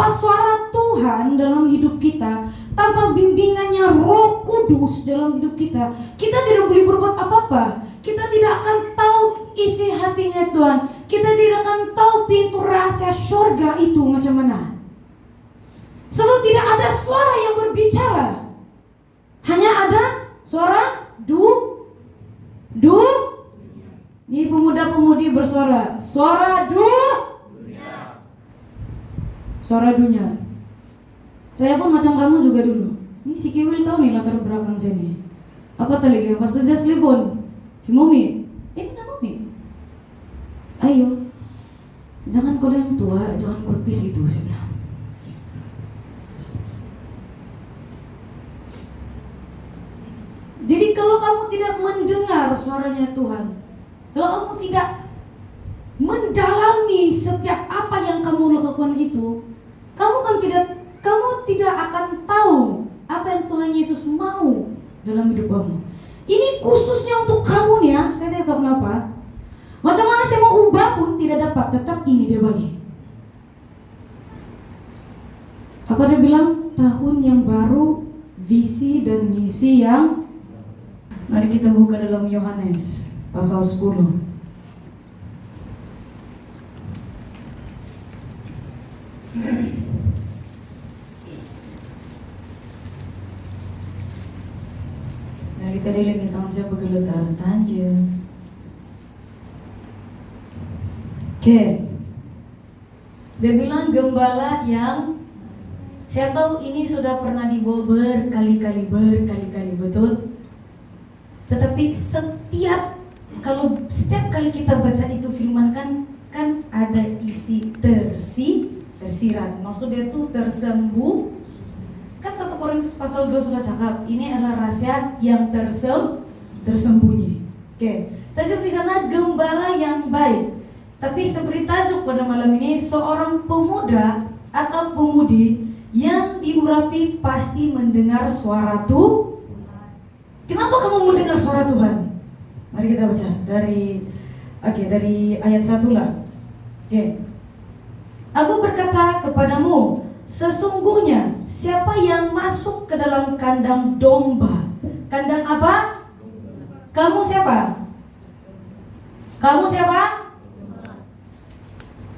tanpa suara Tuhan dalam hidup kita, tanpa bimbingannya Roh Kudus dalam hidup kita, kita tidak boleh berbuat apa-apa. Kita tidak akan tahu isi hatinya Tuhan. Kita tidak akan tahu pintu rahasia surga itu macam mana. Sebab tidak ada suara yang berbicara. Hanya ada suara Ini pemuda-pemudi bersuara. Suara suara dunia. Saya pun macam kamu juga dulu. Ini si Kiwil tahu nih latar belakang sini. Apa tadi? Pas saja telepon. Si Mumi. Mana Mumi? Ayo. Jangan kau yang tua, jangan kurpis gitu, saya bilang. Jadi kalau kamu tidak mendengar suaranya Tuhan, kalau kamu tidak mendalami setiap apa yang kamu lakukan itu, kamu tidak akan tahu apa yang Tuhan Yesus mau dalam hidup kamu. Ini khususnya untuk kamu nih ya, saya tidak tahu kenapa. Macam mana saya mau ubah pun tidak dapat, tetap ini dia bagi. Apa dia bilang? Tahun yang baru, visi dan misi yang. Mari kita buka dalam Yohanes pasal 10. Dari tadi lagi tangan saya bergetar tanya. Oke. Dia bilang gembala yang saya tahu ini sudah pernah dibawa berkali-kali, betul? Tetapi setiap kali kita baca itu firman kan ada isi tersirat. Maksudnya itu tersembuh. Kan 1 Korintus pasal 2 sudah cakap, ini adalah rahasia yang tersembunyi. Oke. Tajuk di sana gembala yang baik. Tapi seperti tajuk pada malam ini, seorang pemuda atau pemudi yang diurapi pasti mendengar suara Tuhan. Kenapa kamu mendengar suara Tuhan? Mari kita baca dari ayat 1 lah. Aku berkata kepadamu, sesungguhnya siapa yang masuk ke dalam kandang domba. Kandang apa? Kamu siapa? Kamu siapa?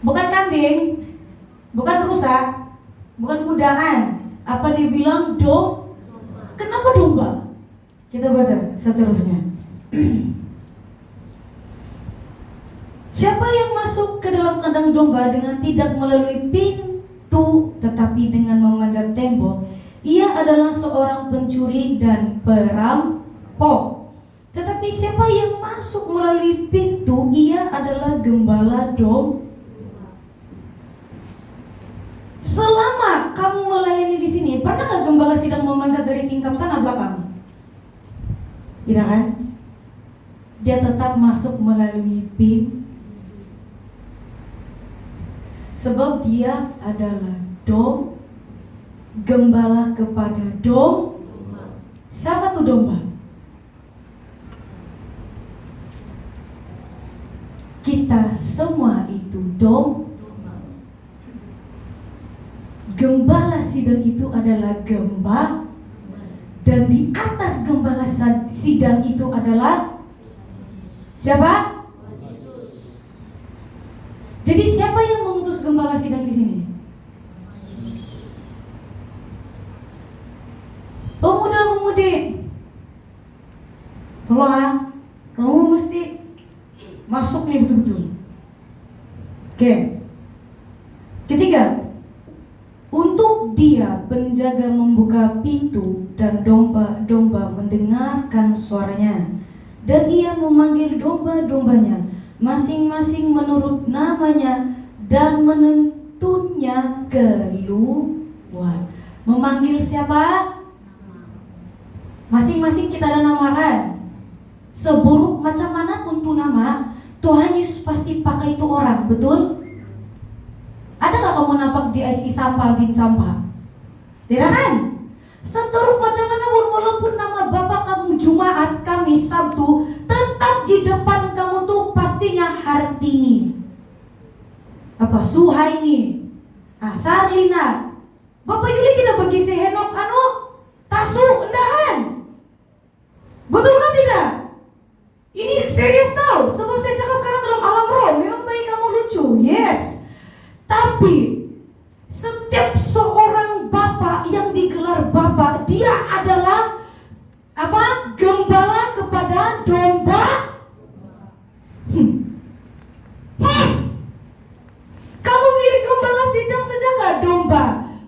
Bukan kambing, bukan rusa, bukan kudangan. Apa dibilang domba? Kenapa domba? Kita baca seterusnya. Siapa yang masuk ke dalam kandang domba dengan tidak melalui pintu tetapi dengan memanjat tembok, ia adalah seorang pencuri dan perampok. Tetapi siapa yang masuk melalui pintu, ia adalah gembala domba. Selama kamu melayani di sini, pernahkah gembala sedang memanjat dari tingkap sana belakang? Tidak kan? Dia tetap masuk melalui pintu. Sebab dia adalah gembala kepada domba. Siapa tuh domba? Kita semua itu domba. Gembala sidang itu adalah gembala. Dan di atas gembala sidang itu adalah siapa? Jadi siapa yang mengutus gembala sidang di sini? Pemuda-pemudi. Tolong, kamu mesti masuk nih betul-betul. Oke. Ketiga, untuk dia penjaga membuka pintu dan domba-domba mendengarkan suaranya, dan ia memanggil domba-dombanya masing-masing menurut namanya dan menentunya keluar. Memanggil siapa? Masing-masing kita ada nama kan? Seburuk macam mana pun tuh nama, Tuhan Yesus pasti pakai itu orang, betul? Ada gak kamu nampak di IC sampah, bin sampah? Tidak kan? Seteruk macam mana pun, walaupun nama Bapak kamu Jumat, Kamis, Sabtu, tetap di depan kamu tuh pastinya Hartini, apa Suhaini, Sarlina. Bapak Yuli kita bagi si Henok tasu endahan. Betul kan tidak? Ini serius tau. Sebab saya cakap sekarang dalam alam roh. Memang bagi kamu lucu. Yes. Tapi setiap seorang bapak yang digelar bapak, dia adalah gembala kepada domba. Kamu mirip gembala sidang sejaka domba.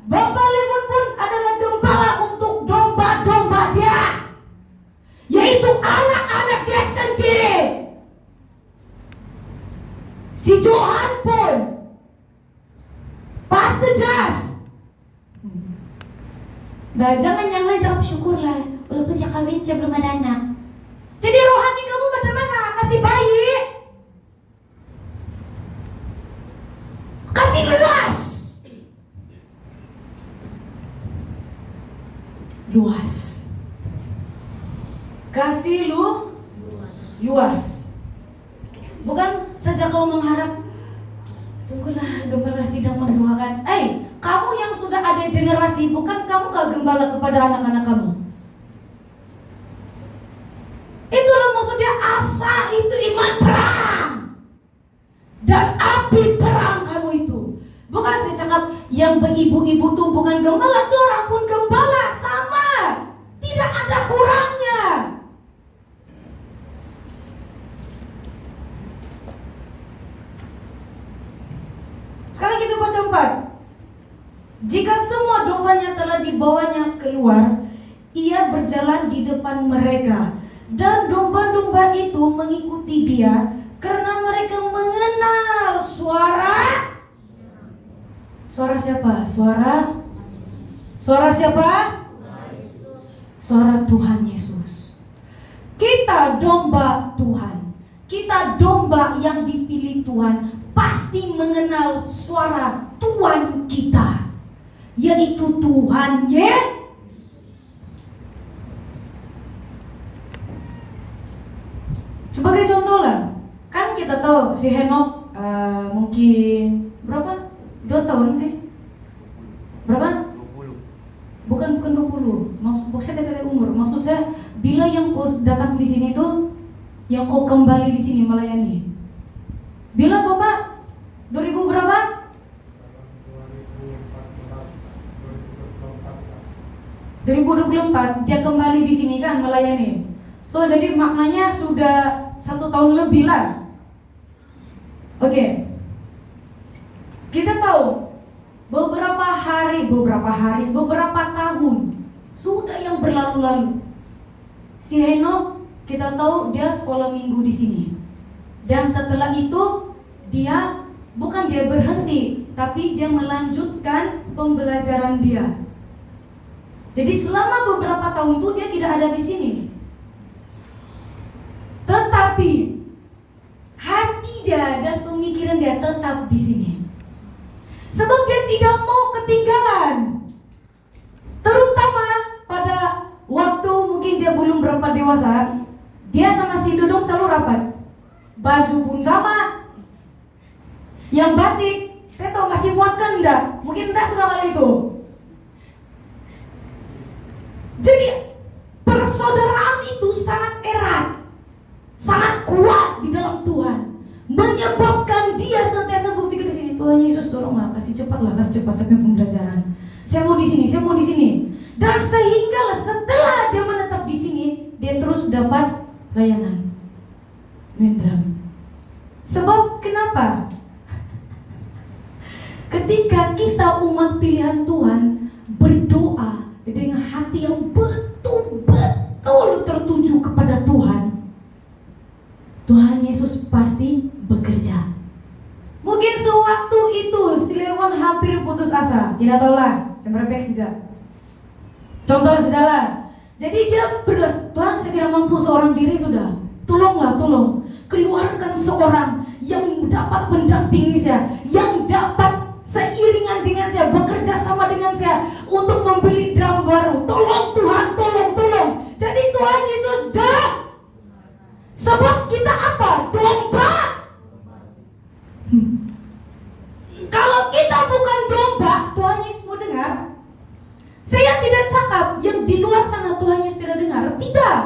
Bapak Levon pun adalah gembala untuk domba-domba dia, yaitu anak-anak dia sendiri. Si Johan pun Pastor Jas. Nah, jangan yang lain cakap syukurlah, walaupun saya kawin saya belum ada anak. Jadi rohani kamu macam mana? Kasih bayi, kasih luas, kasih luas. Bukan saja kau mengharap, tunggulah gembala sidang mendoakan. Kamu yang sudah ada generasi, bukan kamu gembala kepada anak-anak kamu. Itulah maksudnya asa itu iman perang dan api perang kamu itu. Bukan saya cakap yang beribu-ibu tuh bukan gembala, tuh orang pun gembala sama, tidak ada kurangnya. Sekarang kita baca 4. Jika semua dombanya telah dibawanya keluar, ia berjalan di depan mereka, dan domba-domba itu mengikuti dia, karena mereka mengenal suara siapa? Suara siapa? Suara Tuhan Yesus. Kita domba Tuhan, kita domba yang dipilih Tuhan, pasti mengenal suara Tuhan kita, yaitu Tuhan Sebagai contoh lah, kan kita tahu si Henok mungkin berapa? 2 tahun berapa? 20. Bukan 20. Maksud saya dari umur. Maksud saya bila yang kau datang di sini tuh, yang kau kembali di sini melayani. Bila Bapak 2000 berapa? 2024 dia kembali di sini kan melayani. So jadi maknanya sudah 1 tahun lebih lah. Oke. Kita tahu beberapa tahun sudah yang berlalu-lalu. Si Henok kita tahu dia sekolah minggu di sini. Dan setelah itu dia berhenti, tapi dia melanjutkan pembelajaran dia. Jadi selama beberapa tahun itu dia tidak ada di sini. Tetapi hati dia dan pemikiran dia tetap di sini. Sebab dia tidak mau ketinggalan. Terutama pada waktu mungkin dia belum berapa dewasa, dia sama si Dudung selalu rapat. Baju pun sama. Yang batik, saya tahu masih muat kan enggak? Mungkin enggak sudah kali itu. Jadi persaudaraan itu sangat erat, sangat kuat di dalam Tuhan, menyebabkan dia senantiasa berpikir di sini, Tuhan Yesus tolonglah, kasih cepat sampai pembelajaran. Saya mau di sini. Dan sehingga setelah dia menetap di sini, dia terus dapat layanan. Mendram. Sebab kenapa? Ketika kita umat pilihan Tuhan berdoa dengan hati yang betul-betul tertuju kepada Tuhan, Tuhan Yesus pasti bekerja. Mungkin sewaktu itu si Lewon hampir putus asa, tidak tahu lah, saya merepek saja. Contoh sajalah. Jadi dia berdoa, Tuhan saya tidak mampu seorang diri sudah, tolong keluarkan seorang yang dapat mendampingi saya, yang dapat seiringan dengan saya, bekerja sama dengan saya untuk membeli drum baru. Tolong Tuhan, tolong. Jadi Tuhan Yesus sebab kita apa? Domba. Kalau kita bukan domba, tidak cakap yang di luar sana Tuhan Yesus tidak dengar. Tidak.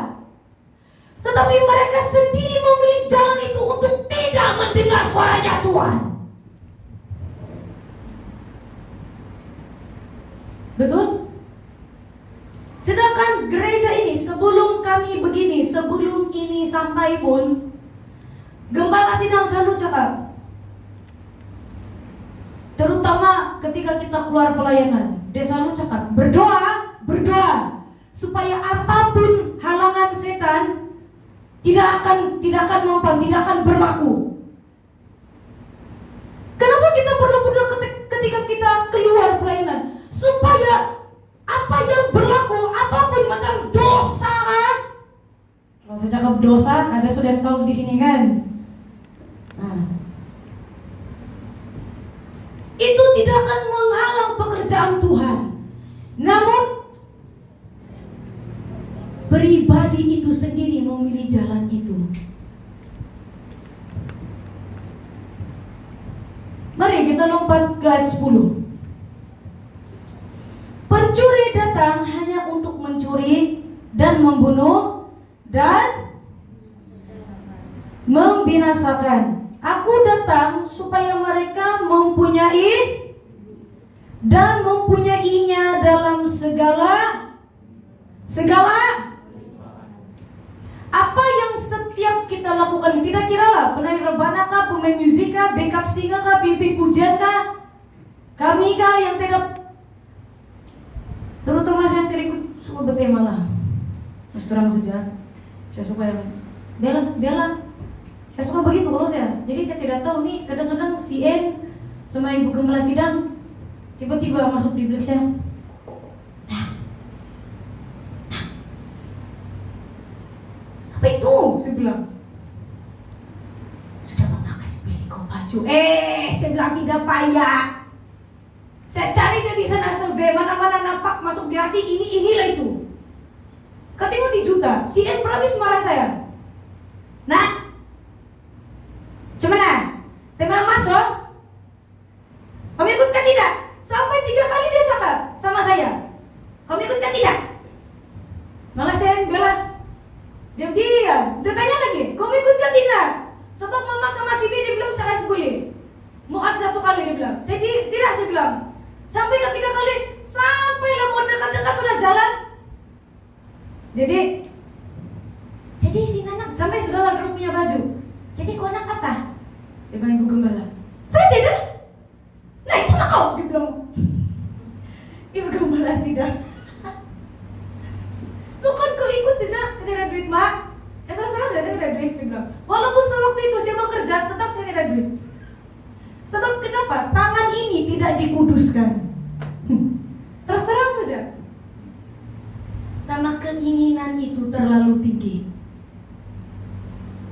Tetapi mereka sendiri memilih jalan itu untuk tidak mendengar suaranya Tuhan. Betul? Sedangkan gereja ini sebelum kami begini, sebelum ini sampai pun, Gembala Sidang selalu cakap, terutama ketika kita keluar pelayanan, dia selalu cakap, berdoa, supaya apapun halangan setan tidak akan mampan, tidak akan berlaku. Kenapa kita perlu berdoa ketika kita keluar pelayanan? Supaya apa yang berlaku, apapun macam dosa. Kalau saya cakap dosa, ada saudara tahu di sini kan? Nah, itu tidak akan menghalang pekerjaan Tuhan. Namun pribadi itu sendiri memilih jalan itu. Mari kita lompat ke ayat 10. Pencuri datang hanya untuk mencuri dan membunuh dan membinasakan. Aku datang supaya mereka mempunyai dan mempunyainya dalam segala apa yang setiap kita lakukan. Tidak kiralah penari rebana kah, pemain musik kah, backup singer kah, pimpin pujian kah, kami kah yang tidak, terutama saya yang tidak ikut suka bertema lah. Terus terang saja, saya suka yang bela. Saya suka begitu kalau saya. Jadi saya tidak tahu nih, kadang-kadang si N sama Ibu Gembala Sidang tiba-tiba masuk di belakang saya. Apa itu? Saya bilang, sudah memakai beli kau baju. Saya bilang tidak payah. Saya cari jadi sana survei, mana-mana nampak masuk di hati, inilah itu. Ketemu di juta, si N berhabis marah saya. Nah, gimana? Tema masuk? Kamu ikutkan tidak? Sampai 3 kali dia cakap sama saya. Kamu ikutkan tidak? Malah saya bela. Diam-diam. Dia tanya lagi, kamu ikutkan tidak? Sebab mama sama si B dia bilang saya boleh. Mau kasih 1 kali dia bilang. Saya tidak, saya bilang. Sampai ke 3 kali, sampailah mau dekat-dekat sudah jalan. Jadi si anak sampai sudah lalu punya baju. Jadi kau anak apa? Dia bilang Ibu Gembala. Saya tidak. Nah itulah kau, dia bilang. Ibu Gembala Sidang. Bukan kau ikut saja, saya tidak ada duit mak. Saya terus terang saya tidak ada duit, saya bilang. Walaupun sewaktu itu saya bekerja, tetap saya tidak ada duit. Sebab kenapa? Tangan ini tidak dikuduskan. Terus terang saja. Sama keinginan itu terlalu tinggi.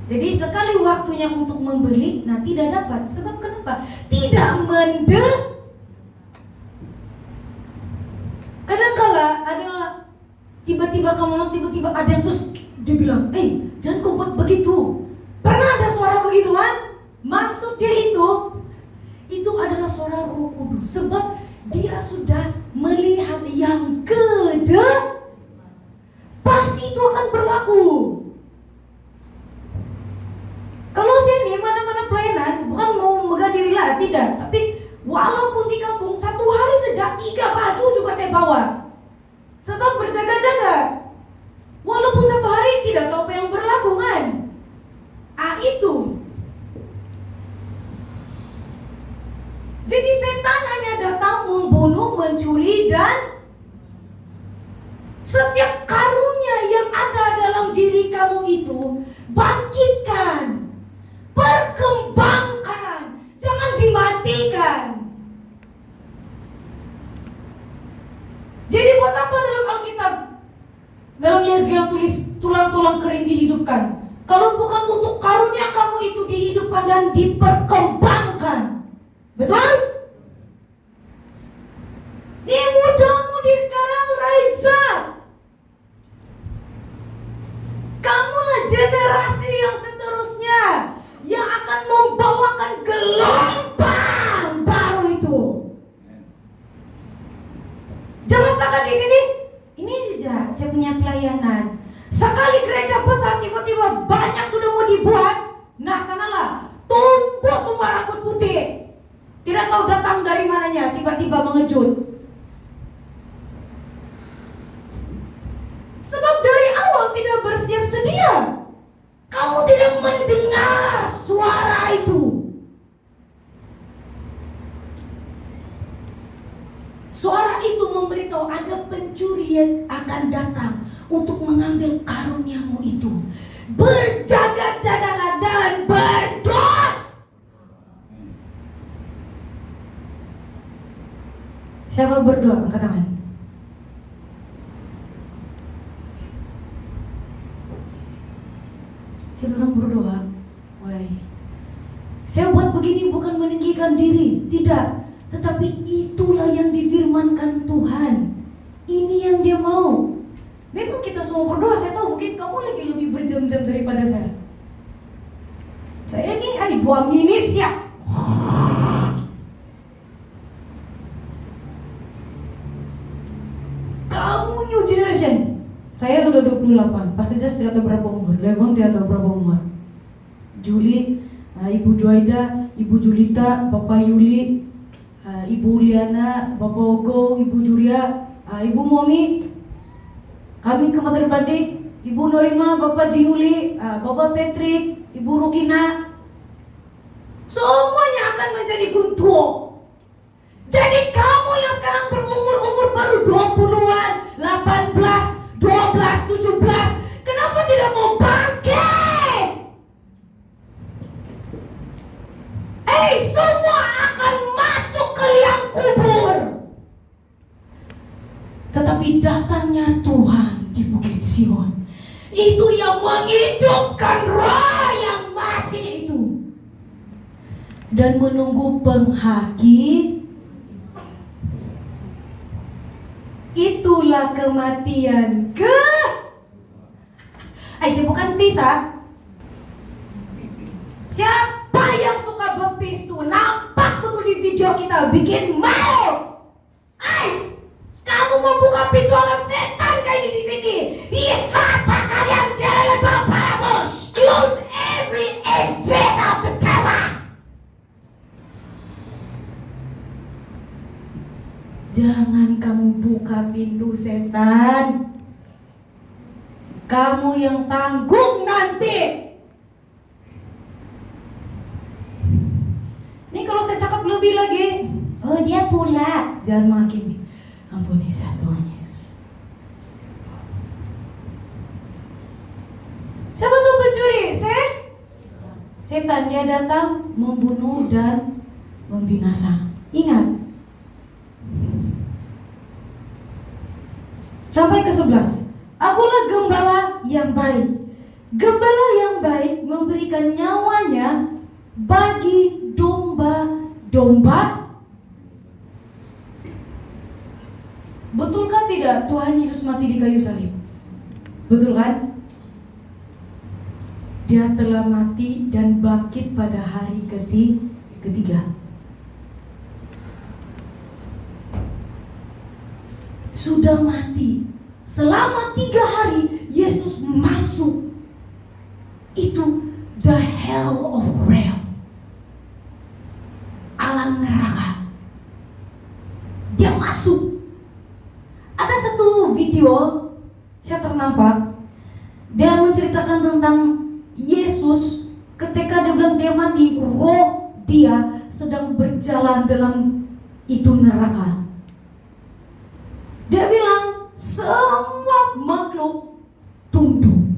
Jadi sekali waktunya untuk membeli, nah tidak dapat. Sebab kenapa? Tidak kadang-kala ada tiba-tiba kamu tiba-tiba ada yang terus dia bilang, jangan kau buat begitu. Pernah ada suara begitu kan? Maksud dia itu adalah suara Roh Kudus. Sebab dia sudah melihat yang pasti itu akan berlaku. Kalau saya ini mana-mana pelayanan, bukan mau megah diri lah, tidak. Tapi walaupun di kampung 1 hari saja 3 baju juga saya bawa. Sebab berjaga-jaga. Walaupun 1 hari tidak tahu apa yang berlaku kan. Itu. Jadi setan hanya datang membunuh, mencuri dan setiap karunia yang ada dalam diri kamu itu bangkitkan. Perkembangkan, jangan dimatikan. Jadi buat apa dalam Alkitab? Dalam Yesaya tulis tulang-tulang kering dihidupkan. Kalau bukan untuk karunia kamu itu dihidupkan dan diperkembangkan. Betul? Ini muda-mudi sekarang Raisa. Kamulah generasi yang seterusnya yang akan membawakan gelombang baru itu. Jangan setakat di sini. pelayanan. Sekali gereja besar tiba-tiba banyak sudah mau dibuat. Nah sanalah tumbuh semua rambut putih. Tidak tahu datang dari mananya, tiba-tiba mengejut. Sebab dari awal tidak bersiap sedia. Kamu tidak mendengar suara itu. Suara itu memberitahu ada pencuri yang akan datang untuk mengambil karuniamu itu. Berjaga-jagalah dan berdoa. Siapa berdoa? Angkat tangan. Kita orang berdoa. Why? Saya buat begini bukan meninggikan diri, tidak. Tetapi itulah yang difirmankan Tuhan. Ini yang Dia mau. Memang kita semua berdoa. Saya tahu mungkin kamu lagi lebih berjam-jam daripada saya. Saya ini 2 menit siap. Kamu new generation. Saya sudah 28. Pas saja tidak tahu berapa umur. Levon tidak tahu berapa umur. Juli, Ibu Joaida, Ibu Julita, Bapak Yuli, Ibu Liana, Bapak Ogo, Ibu Juria, Ibu Momi, kami Kementerian Badik, Ibu Norima, Bapak Jinuli, Bapak Patrick, Ibu Rukina. Semuanya akan menjadi guntuo. Jadi kamu yang sekarang berumur baru 20-an, 18, 12, 17, kenapa tidak mau bangkit? Semua akan masuk ke liang kubur. Tetapi datangnya Tuhan di Bukit Sion, itu yang menghidupkan roh yang mati itu. Dan menunggu penghaki. Itulah kematian saya bukan bisa. Siapa yang suka bepis tuh nampak betul di video kita, bikin malu. Kamu mau buka pintu alam setan kayak ini di sini. Kata kalian jalan Bapak, close every exit of the tower. Jangan kamu buka pintu setan. Kamu yang tanggung nanti. Ini kalau saya cakap lebih lagi, dia pula. Jangan menghakimi. Ampuni saya Tuhan Yesus. Siapa tuh pencuri? Setan. Dia datang membunuh dan membinasa. Ingat. Sampai ke 11. Akulah gembala yang baik. Gembala yang baik memberikan nyawanya bagi domba-domba. Betulkah tidak Tuhan Yesus mati di kayu salib? Betul kan? Dia telah mati dan bangkit pada hari ketiga. Sudah mati. Selama 3 hari Yesus masuk. Itu the hell of realm. Alam neraka. Dia masuk. Ada satu video saya ternampak. Dia menceritakan tentang Yesus ketika dia bilang dia mati, roh dia sedang berjalan dalam itu neraka. Dia bilang semua makhluk tunduk.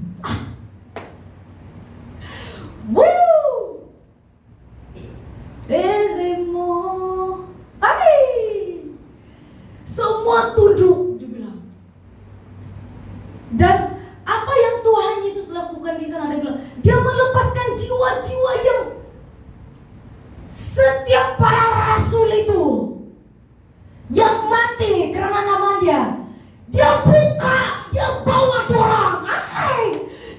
Semua tunduk, dibilang. Dan apa yang Tuhan Yesus lakukan di sana? Dia bilang, dia melepaskan jiwa-jiwa yang setiap para rasul itu yang mati karena nama dia. Dia buka, dia bawa dorang.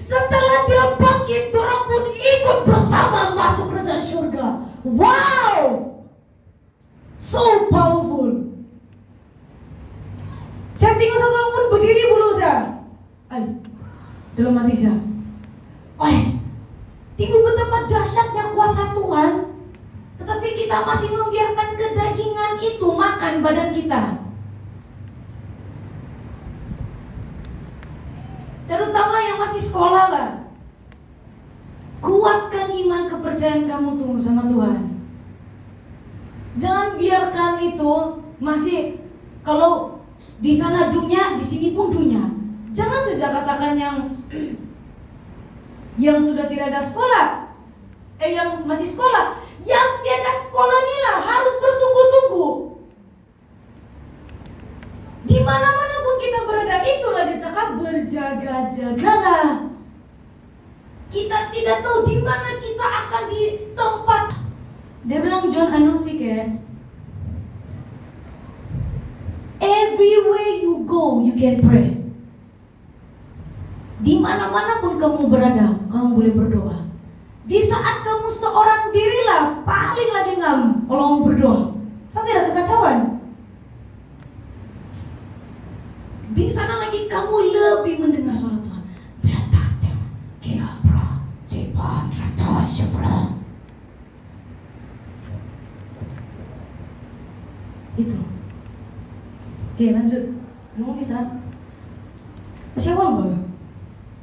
Setelah dia bangkit, dorang pun ikut bersama masuk kerajaan surga. Wow, so powerful. Saya tinggal satu orang pun berdiri dulu saya. Dalam hati saya, tiba betapa dahsyatnya kuasa Tuhan, tetapi kita masih membiarkan kedagingan itu makan badan kita. Terutama yang masih sekolah lah. Kuatkan iman kepercayaan kamu tuh sama Tuhan. Jangan biarkan itu masih, kalau di sana dunia, di sini pun dunia. Jangan saja katakan yang sudah tidak ada sekolah, yang masih sekolah, yang tiada sekolah inilah harus bersungguh-sungguh. Di mana-mana pun kita berada, itulah dia cakap, berjaga-jagalah. Kita tidak tahu di mana kita akan di tempat. Dia bilang, John Anusik ya, everywhere you go, you can pray. Di mana-mana pun kamu berada, kamu boleh berdoa. Di saat kamu seorang dirilah paling lagi kalau berdoa. Sampai ada kekacauan. Di sana lagi kamu lebih mendengar suara Tuhan. Itu. Oke, lanjut. Kamu bisa? Masih awal banget.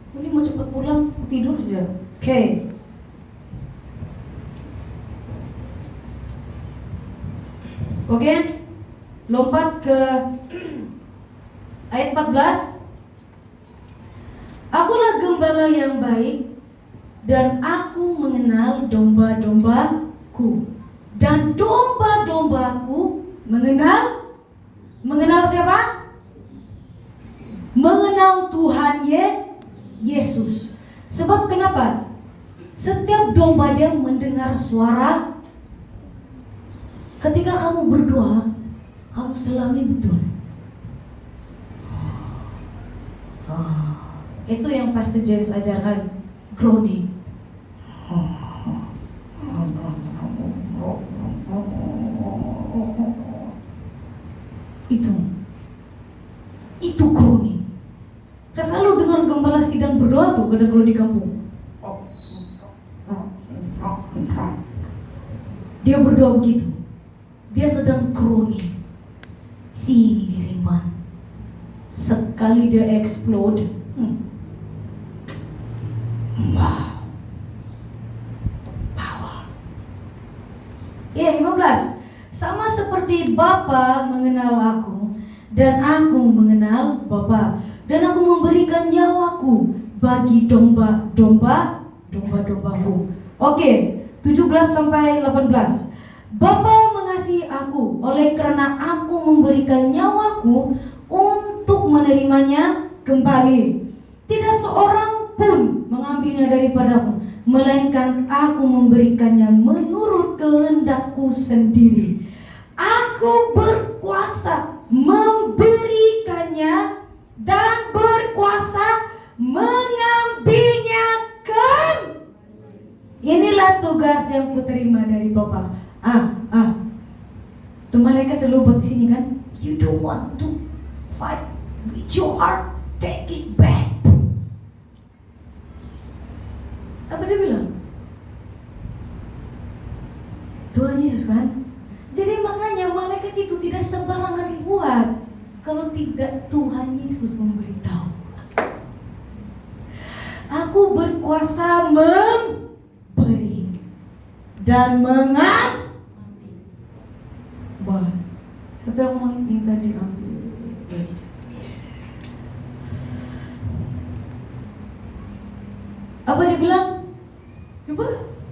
Ini mau cepat pulang, tidur saja. Oke. Oke. Lompat ke ayat 14. Akulah gembala yang baik, dan aku mengenal domba-dombaku, dan domba-dombaku mengenal siapa? Mengenal Tuhan Yesus. Sebab kenapa? Setiap domba dia mendengar suara. Ketika kamu berdoa, kamu selami betul. Itu yang Pastor James ajarkan, groaning. Itu groaning. Saya selalu dengar gembala sidang berdoa tuh kadang kalau di kampung. Dia berdoa begitu. Dia sedang groaning. Sini disimpan. Sekali dia explode. Wow. Power. Oke, 15. Sama seperti Bapa mengenal aku, dan aku mengenal Bapa, dan aku memberikan nyawaku bagi domba-dombaku. Oke, 17 sampai 18. Bapa mengasihi aku, oleh karena aku memberikan nyawaku untuk menerimanya kembali. Tidak seorang pun mengambilnya daripadaku, melainkan aku memberikannya menurut kehendakku sendiri. Aku berkuasa memberikannya dan berkuasa mengambilnya kembali. Inilah tugas yang kuterima dari Bapa. Tuh malaikat selalu buat di sini kan. You don't want to fight with your heart, take it back. Apa dia bilang? Tuhan Yesus kan. Jadi maknanya malaikat itu tidak sembarangan dibuat kalau tidak Tuhan Yesus memberitahu. Aku berkuasa memberi dan mengambil. Siapa yang minta diambil? Apa dia bilang? Coba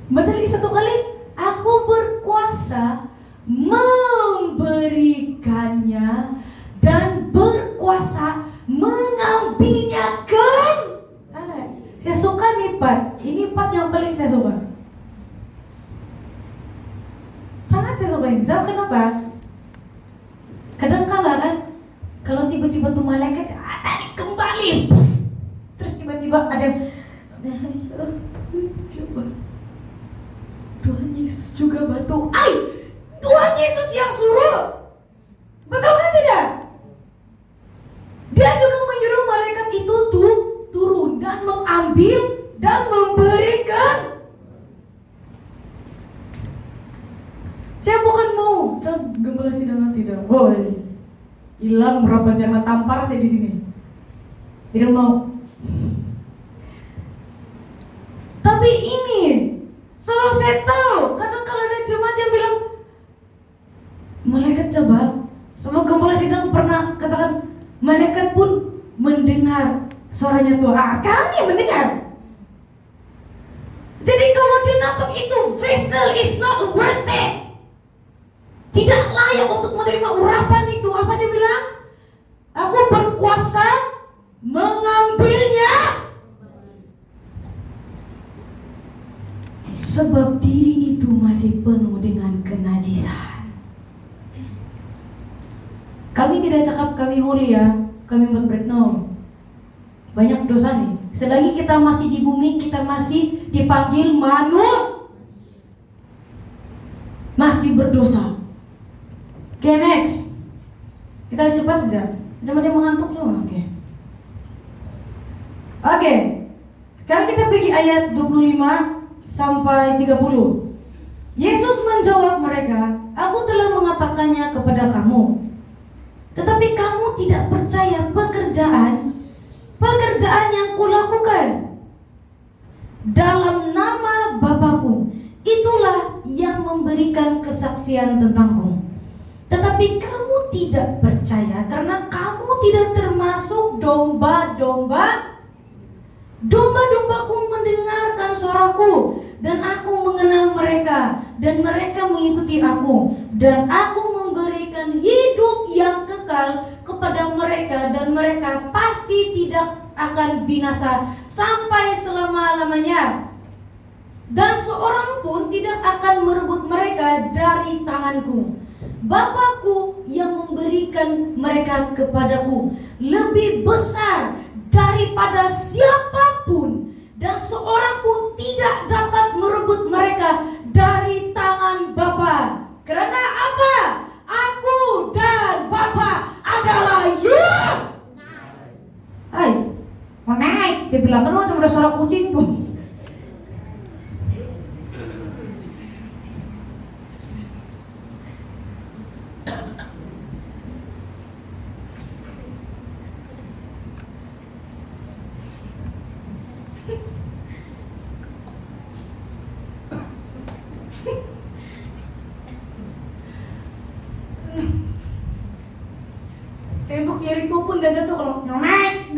baca lagi satu kali. Aku berkuasa memberikannya dan berkuasa mengambilnya kembali. Saya suka nih part. Ini part yang paling saya suka. Sangat saya suka ini. Saya kenapa? Kadang-kala kan, kalau tiba-tiba tuh malaikat tarik kembali, terus tiba-tiba ada coba Tuhan Yesus juga batu. Tuhan Yesus yang suruh. Betul kan tidak? Dia juga menyuruh malaikat itu tuh Hilang berapa jangan tampar saya di sini. Tidak mau. Tapi ini, sebab saya tahu kadang kalau ada jemaat yang bilang malaikat coba, sebab kepala sidang pernah katakan malaikat pun mendengar suaranya Tuhan. Sekarang dia mendengar. Jadi kalau dia nangkap itu vessel is not worth it, tidak layak untuk menerima urapan itu. Apa dia bilang? Aku berkuasa mengambilnya, sebab diri itu masih penuh dengan kenajisan. Kami tidak cakap kami holy ya, kami buat break, no. Banyak dosa nih. Selagi kita masih di bumi, kita masih dipanggil masih berdosa. Oke, next. Kita harus cepat saja. Jangan dia mengantuk semua. Oke. Sekarang kita pergi ayat 25 sampai 30. Yesus menjawab mereka, aku telah mengatakannya kepada kamu, tetapi kamu tidak percaya pekerjaan yang kulakukan. Dalam nama Bapa-Ku, itulah yang memberikan kesaksian tentangku. Tetapi kamu tidak percaya karena kamu tidak termasuk domba-dombaku mendengarkan suaraku, dan aku mengenal mereka, dan mereka mengikuti aku, dan aku memberikan hidup yang kekal kepada mereka, dan mereka pasti tidak akan binasa sampai selama-lamanya, dan seorang pun tidak akan merebut mereka dari tanganku. Bapa-Ku yang memberikan mereka kepadaku lebih besar daripada siapapun, dan seorang pun tidak dapat merebut mereka dari tangan Bapa. Karena apa? Aku dan Bapa adalah Hai, mau naik. Dia bilang, kan macam ada suara kucing tuh. Tembok Yeriko pun gak jatuh kalau naik.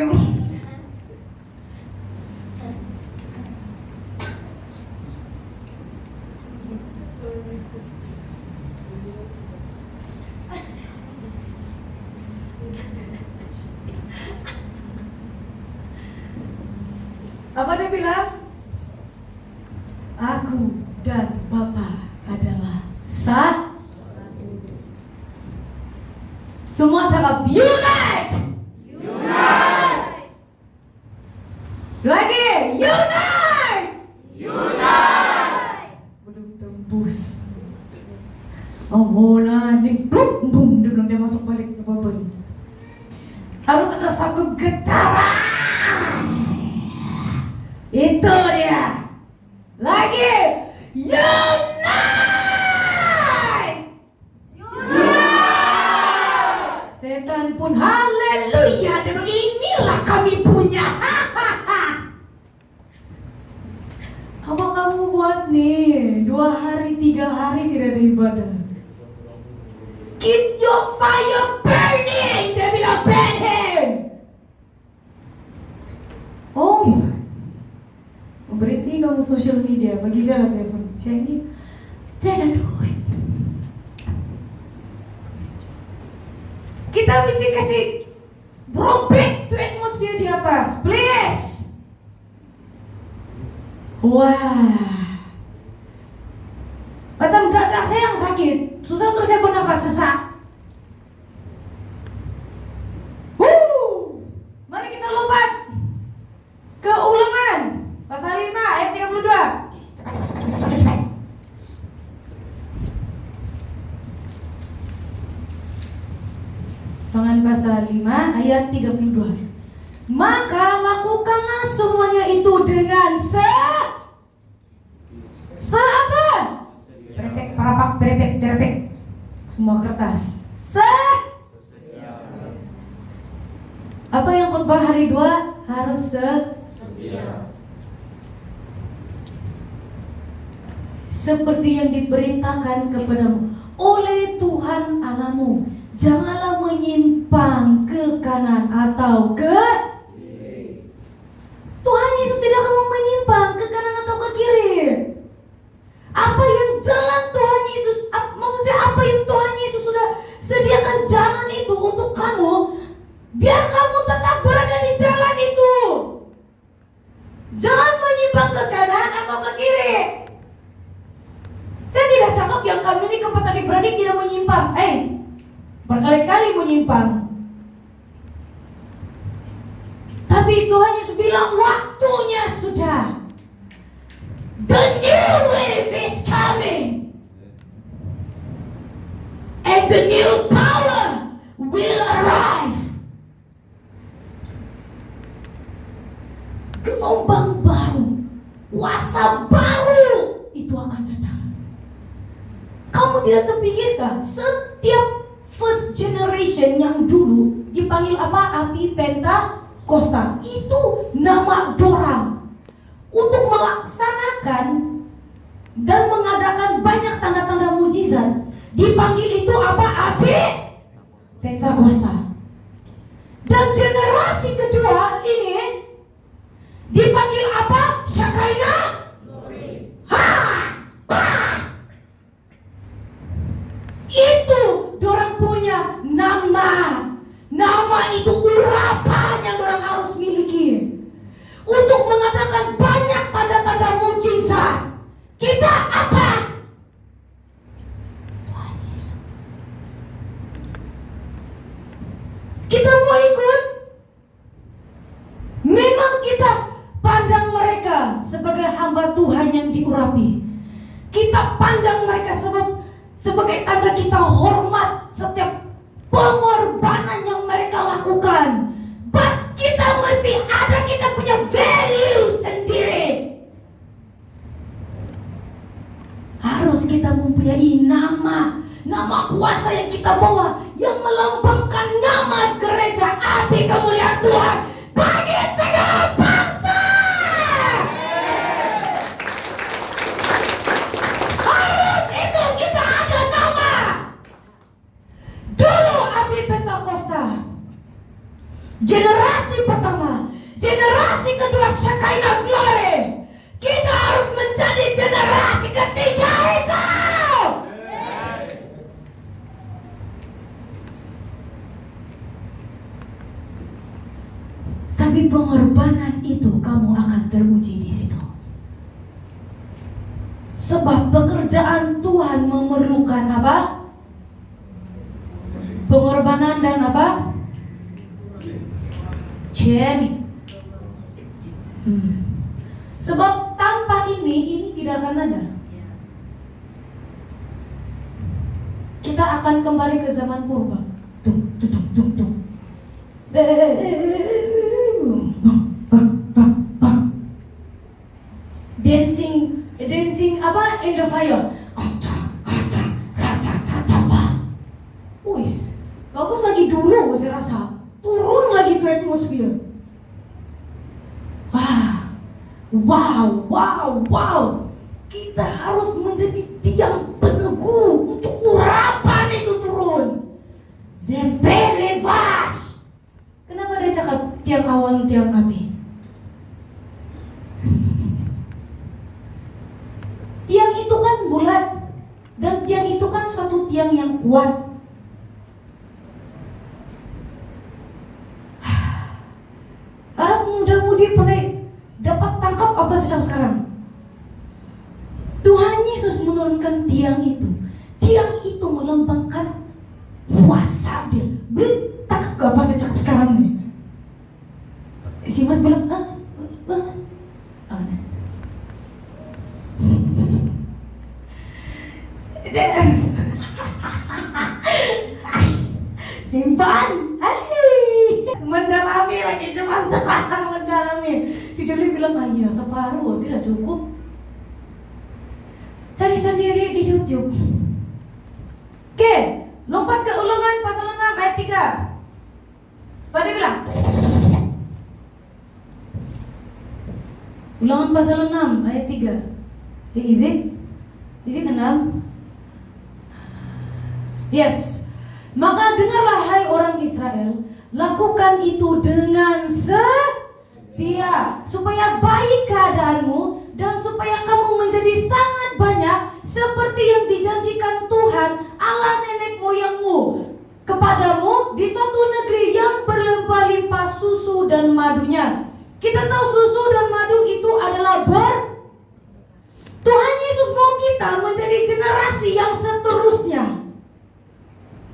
Apa dia bilang? Aku dan Bapa adalah sah. Semua cakap unite. Lagi unite. Belum tembus. Oh, nih, boom, dia bilang dia masuk balik ke bubble. Lalu ada satu getaran. Itu dia. Lagi unite. Setan pun haleluya, dia bilang inilah kami punya. Apa kamu buat nih 2 hari 3 hari tidak ada ibadah? Keep your fire burning. Dia bilang burn him. Oh, berhenti kamu social media, bagi saya lah telepon. Saya ini tidak ada duit. Kita mesti kasih back to atmosphere di atas, please. Wah, macam dada saya yang sakit, susah terus saya bernafas sesak. Mari kita lompat ke Ulangan pasal 5 ayat 32. Cepat. Ulangan pasal 5 ayat 32. Maka lakukanlah semuanya itu dengan apa? Berepek, parapak, berepek. Semua kertas. Apa yang khotbah hari 2? Harus Setia. Seperti yang diperintahkan kepadamu oleh Tuhan Allahmu. Janganlah menyimpang ke kanan atau ke Kiri. Tuhan Yesus tidak akan menyimpang ke kanan atau ke kiri. Apa yang jalan Tuhan Yesus, maksudnya apa yang Tuhan Yesus sudah sediakan jalan itu untuk kamu, biar kamu tetap berada di jalan itu. Jangan menyimpang ke kanan atau ke kiri. Saya tidak cakap yang kami ini keempat adik-beradik tidak menyimpang. Berkali-kali menyimpang. Tapi Tuhan Yesus bilang waktunya sudah. The new wave is coming. And the new power will arrive. Gelombang baru, kuasa baru itu akan datang. Kamu tidak terpikirkah setiap first generation yang dulu dipanggil apa? Api Pentakosta. Itu nama dorang untuk melaksanakan dan mengadakan banyak tanda-tanda mujizat. Dipanggil itu apa? Api Pentakosta. Dan generasi kedua ini dipanggil apa? Shekinah. Itu dorang punya nama. Nama itu urapan yang dorang harus miliki untuk mengadakan banyak tanda-tanda mujizat. Kita apa? Tuhan Yesus. Kita mau ikut? Memang kita pandang mereka sebagai hamba Tuhan yang diurapi. Kita pandang mereka sebagai tanda kita hormat setiap pengorbanan yang mereka lakukan. But kita mesti ada, kita punya value sendiri. Harus kita mempunyai nama kuasa yang kita bawa, yang melambangkan nama gereja api kemuliaan Tuhan bagi segala bangsa. Harus itu kita ada nama. Dulu api Pentakosta, generasi pertama, generasi kedua Shekinah Glory. Kita harus menjadi generasi ketiga itu. Tapi pengorbanan itu kamu akan teruji di situ. Sebab pekerjaan Tuhan memerlukan apa? Pengorbanan dan apa? Sebab tanpa ini tidak akan ada. Kita akan kembali ke zaman purba. Dancing apa? In the fire. Wis, bagus lagi dulu saya rasa. Turun lagi ke atmosfer. Wow. Kita harus menjadi tiang peneguh untuk urapan itu turun. Zebelevas. Kenapa dia cakap tiang awan, tiang api? Tiang itu kan bulat, dan tiang itu kan suatu tiang yang kuat. Harap muda-mudi pernah dapat tangkap apa sedang sekarang? Tuhan Yesus menurunkan tiang itu. Tiang itu melambangkan kuasa dia. Beli tangkap apa saya cakap sekarang nih? Si Mas bilang, simpan, mendalami lagi cuma mendalami. Si Juli bilang, iya separuh tidak cukup. Cari sendiri di YouTube. Oke, lompat ke Ulangan pasal 6 ayat 3. Pada bilang, Ulangan pasal 6 ayat 3. Is it 6? Yes. Maka dengarlah hai orang Israel, lakukan itu dengan setia, supaya baik keadaanmu dan supaya kamu menjadi sangat banyak seperti yang dijanjikan Tuhan Allah nenek moyangmu kepadamu di suatu negeri yang berlimpah-limpah susu dan madunya. Kita tahu susu dan madu itu adalah Tuhan Yesus mau kita menjadi generasi yang seterusnya.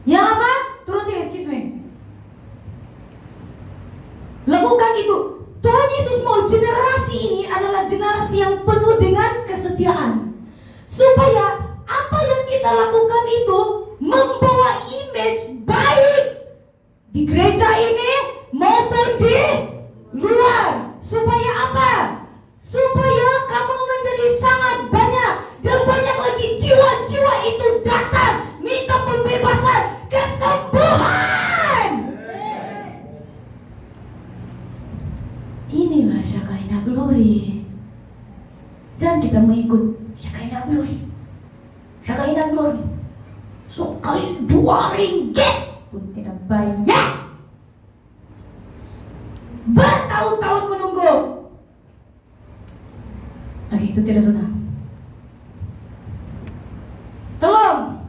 Yang apa? Turun sih, excuse me. Lakukan itu. Tuhan Yesus mau generasi ini adalah generasi yang penuh dengan kesetiaan. Supaya apa yang kita lakukan itu membawa image baik di gereja ini maupun di luar. Supaya apa? Supaya kamu menjadi sangat banyak dan banyak lagi jiwa-jiwa itu datang minta pembebasan, kesembuhan. Inilah Shekinah Glory. Jangan kita mengikut Shekinah Glory. Shekinah Glory sekali 2 ringgit pun tidak bayar. Bertahun-tahun menunggu. Oke, itu tidak sunnah. Tolong,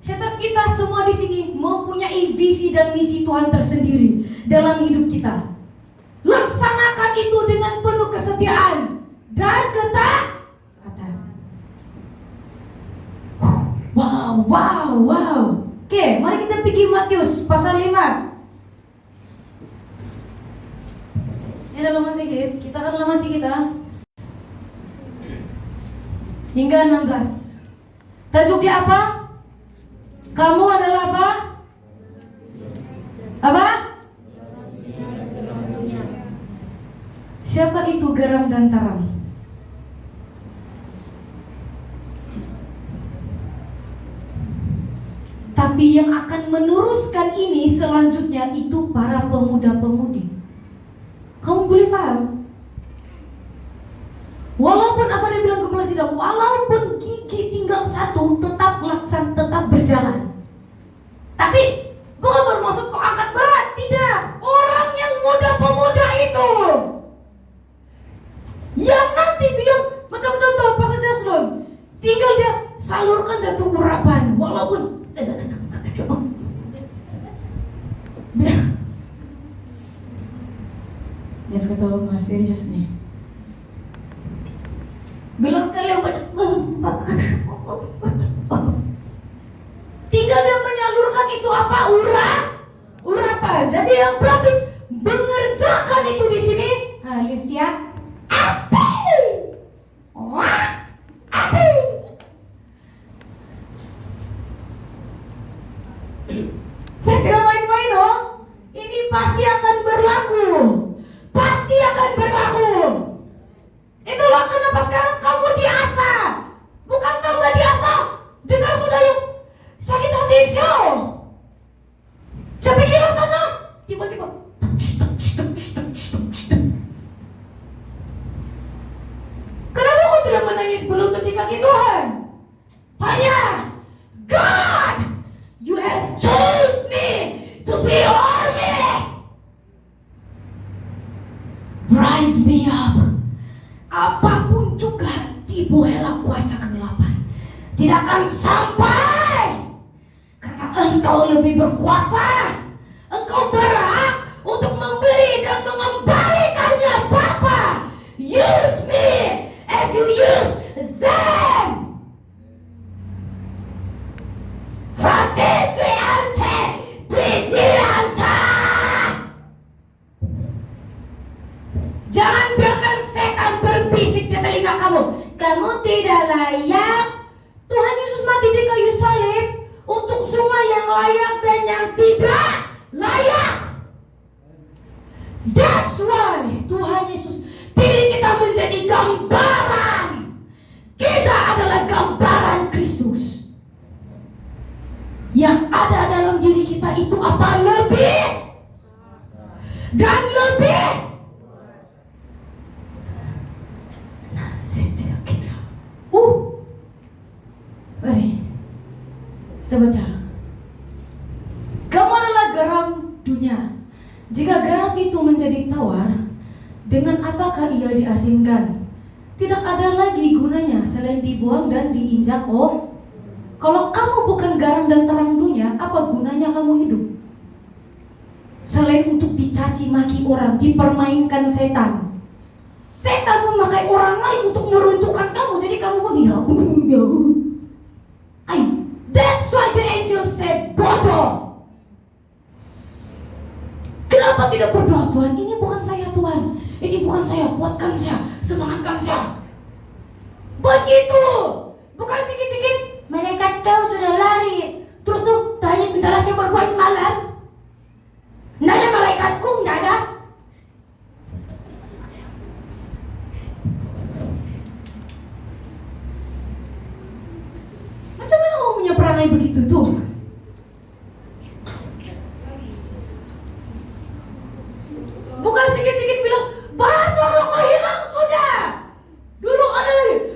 setiap kita semua di sini mempunyai visi dan misi Tuhan tersendiri dalam hidup kita. Laksanakan itu dengan penuh kesetiaan dan ketaatan. Wow. Oke, mari kita pergi Matius pasal 5. Ini lama sedikit, kita akan lama sih kita hingga 16. Tajuk dia apa? Kamu adalah apa? Apa? Siapa itu garam dan terang? Tapi yang akan meneruskan ini selanjutnya itu para pemuda-pemudi. Kamu boleh paham? Walaupun apa dia bilang kepala sidang, walaupun gigi tinggal 1, tetap berjalan. Tapi bukan bermaksud kau angkat berat, tidak. Orang yang muda-pemuda itu, yang nanti dia macam contoh pasal Jaslon, tinggal dia salurkan satu urapan, walaupun jangan ketawa mas, serius nih. Bilang sekali yang banyak, tinggal dia menyalurkan itu apa? Urapan. Jadi yang pelapis mengerjakan itu di sini. Alif ya. Saya tidak main-main dong. Ini pasti akan berlaku. Itulah kenapa sekarang kamu diasah. Bukan tambah diasah. Dengar sudah yang sakit hati show. Saya pikir sana tiba-tiba kenapa kau tidak menangis berlutut di kaki Tuhan? Tanya, God, you have chose me to be army. Rise me up. Apapun juga tipu hela kuasa kegelapan tidak akan sampai, karena engkau lebih berkuasa. Engkau berhak untuk memberi dan mengembalikannya. Bapa, use me as you use them. Fatisi ante pidiranta. Jangan biarkan setan berbisik di telinga kamu. Kamu tidak layak. Tuhan Yesus mati di kayu salib untuk semua yang layak dan yang tidak layak. That's why Tuhan Yesus pilih kita menjadi gambaran. Kita adalah gambaran Kristus. Yang ada dalam diri kita itu apa? Lebih dan lebih. dunia. Jika garam itu menjadi tawar, dengan apakah ia diasingkan? Tidak ada lagi gunanya selain dibuang dan diinjak. Oh, kalau kamu bukan garam dan terang dunia, apa gunanya kamu hidup? Selain untuk dicaci maki orang, dipermainkan setan. Setan memakai orang lain untuk meruntuhkan kamu, jadi kamu pun that's why the angel said, bodoh. Kenapa tidak berdoa, Tuhan? Ini bukan saya, Tuhan. Ini bukan saya, kuatkan saya, semangatkan saya. Begitu. Bukan sikit-sikit. Malaikat kau sudah lari. Terus tuh tanya tentara siapa berbunyi malam. Nggak ada malaikatku, nggak ada. Macam mana kamu punya perangai begitu tuh? Bukan sikit-sikit bilang bahasa rokok hilang sudah. Dulu ada lagi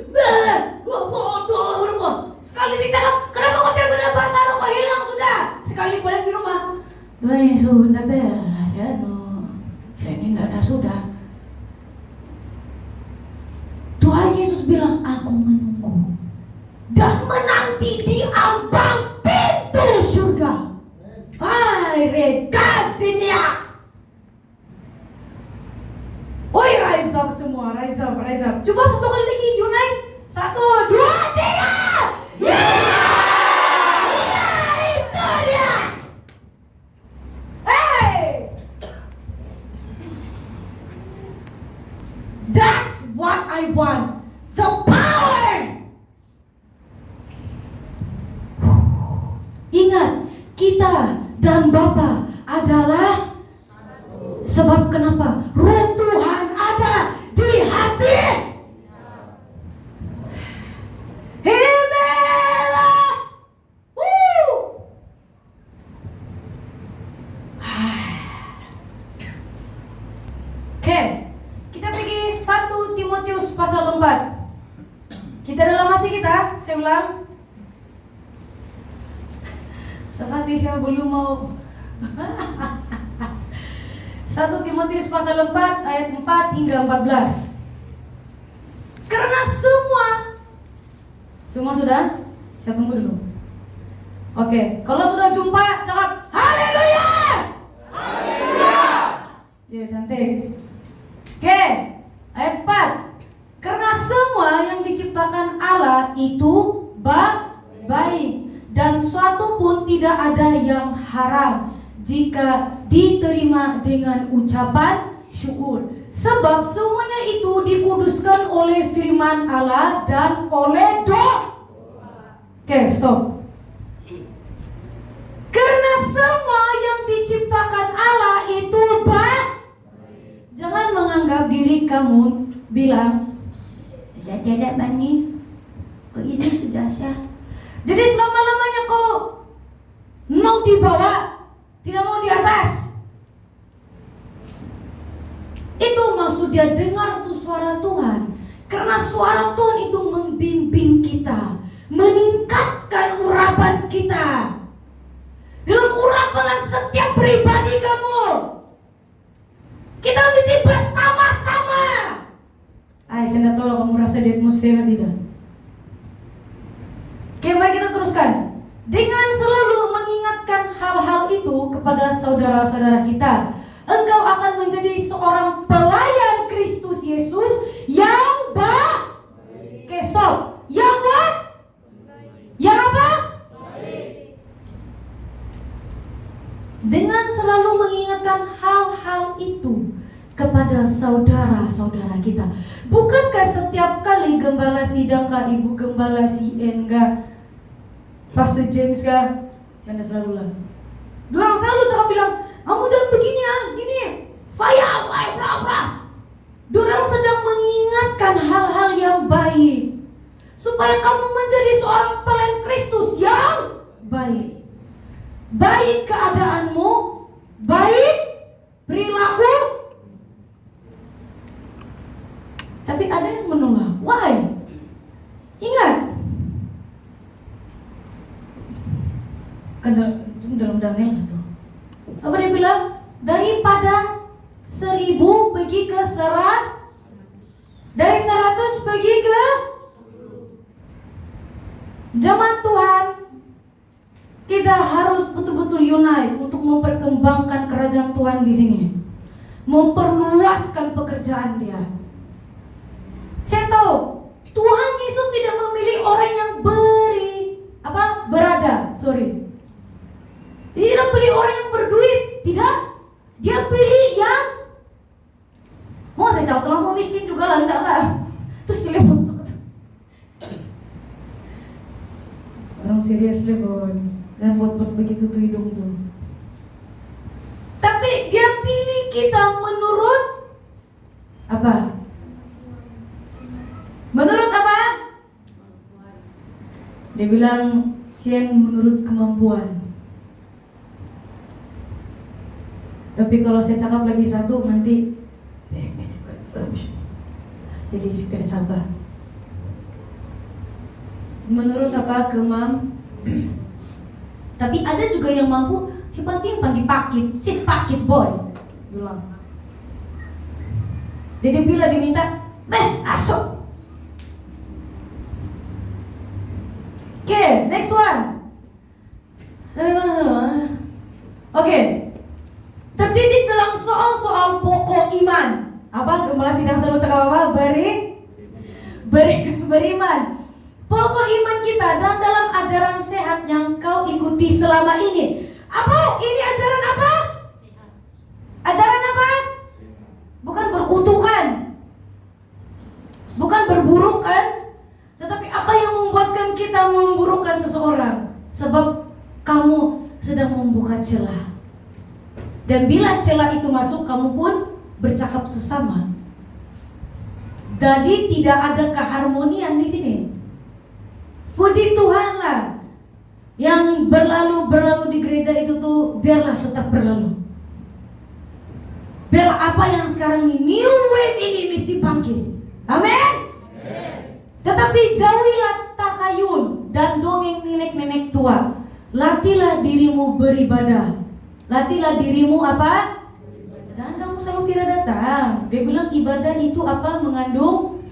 sekali dicakap, kenapa kau tidak benar bahasa rokok hilang sudah. Sekali balik di rumah, Tuhan Yesus tidak bela saya ini tidak ada sudah. Tuhan Yesus bilang, aku menunggu dan menanti di ambang pintu surga. Hai rekasinia. Oi, rise up semua, rise up. Coba satu kali lagi, unite. 1, 2, 3. Iya, itu dia. Hey, that's what I want. The power. Ingat, kita dan Bapa adalah sebab kenapa? Roh Tuhan ada di hati. Himela. Oke, kita pergi 1 Timotius pasal 4. Kita dalam masih kita, saya ulang. Seperti saya belum mau 1 Timotius pasal 4 ayat 4 hingga 14. Karena semua sudah? Saya tunggu dulu. Oke, kalau sudah jumpa cakap haleluya. Haleluya. Ya, cantik. Oke, ayat 4. Karena semua yang diciptakan Allah itu baik, dan suatu pun tidak ada yang haram jika diterima dengan ucapan syukur. Sebab semuanya itu dikuduskan oleh firman Allah dan oleh doa. Oke, stop. Karena semua yang diciptakan Allah itu baik. Jangan menganggap diri kamu bilang, saya tidak mani, kok ini sudah sah. Jadi selama-lamanya kau mau di bawah, tidak mau di atas. Itu maksud dia, dengar tuh suara Tuhan. Karena suara Tuhan itu membimbing kita, meningkatkan urapan kita. Dalam urapan setiap pribadi kamu, kita mesti bersama-sama. Saya tidak tahu kamu rasa di atmosfer tidak. Oke, mari kita teruskan. Dengan selalu mengingatkan hal-hal itu kepada saudara-saudara kita, engkau akan menjadi seorang pelayan Kristus Yesus yang baik. Oke, stop. Yang what? Yang apa? Baik. Dengan selalu mengingatkan hal-hal itu kepada saudara-saudara kita. Bukankah setiap kali gembala sidang kah, ibu gembala si Enga, Pastor James kah, canda selalu lah. Diorang selalu cakap bilang, kamu jangan begini ya, gini, fire, bra. Diorang sedang mengingatkan hal-hal yang baik, supaya kamu menjadi seorang pelayan Kristus yang baik. Baik keadaanmu, baik perilaku. Tapi ada yang menolak. Why? Ingat, kan dalam Daniel itu apa dia bilang? daripada 1000 pergi ke 100, dari 100 pergi ke jemaat Tuhan. Kita harus betul-betul unite untuk memperkembangkan kerajaan Tuhan di sini, memperluaskan pekerjaan Dia. Saya tahu Tuhan Yesus tidak memilih orang yang Dia tidak pilih orang yang berduit, tidak. Dia pilih yang mau saya jauh terlalu miskin juga lah, enggak lah. Terus telepon orang serius telepon dan buat begitu tuh hidung tuh. Tapi Dia pilih kita menurut apa? Menurut apa? Dia bilang Cian menurut kemampuan. Tapi kalau saya cakap lagi satu nanti jadi tidak sabar. Menurut apa? Tapi ada juga yang mampu simpan-simpan di pakit, si pakit boy bilang. Jadi bila diminta, asuk. Oke, next one. Oke. Terdidik dalam soal-soal pokok iman. Apa? Gembala sidang selalu cakap apa? Beriman. Pokok iman kita dan dalam ajaran sehat yang kau ikuti selama ini. Apa? Ini ajaran apa? Ajaran apa? Bukan berkutukan, bukan berburukan, tetapi apa yang membuatkan kita memburukkan seseorang? Sebab kamu sedang membuka celah. Dan bila celah itu masuk, kamu pun bercakap sesama. Jadi tidak ada keharmonian di sini. Puji Tuhan lah. Yang berlalu di gereja itu tuh biarlah tetap berlalu. Biarlah apa yang sekarang ini new wave ini mesti bangkit. Amin. Tetapi jauhilah takayun dan dongeng nenek-nenek tua. Latihlah dirimu beribadah. Latihlah dirimu apa? Dan kamu selalu tidak datang. Dia bilang ibadah itu apa? Mengandung.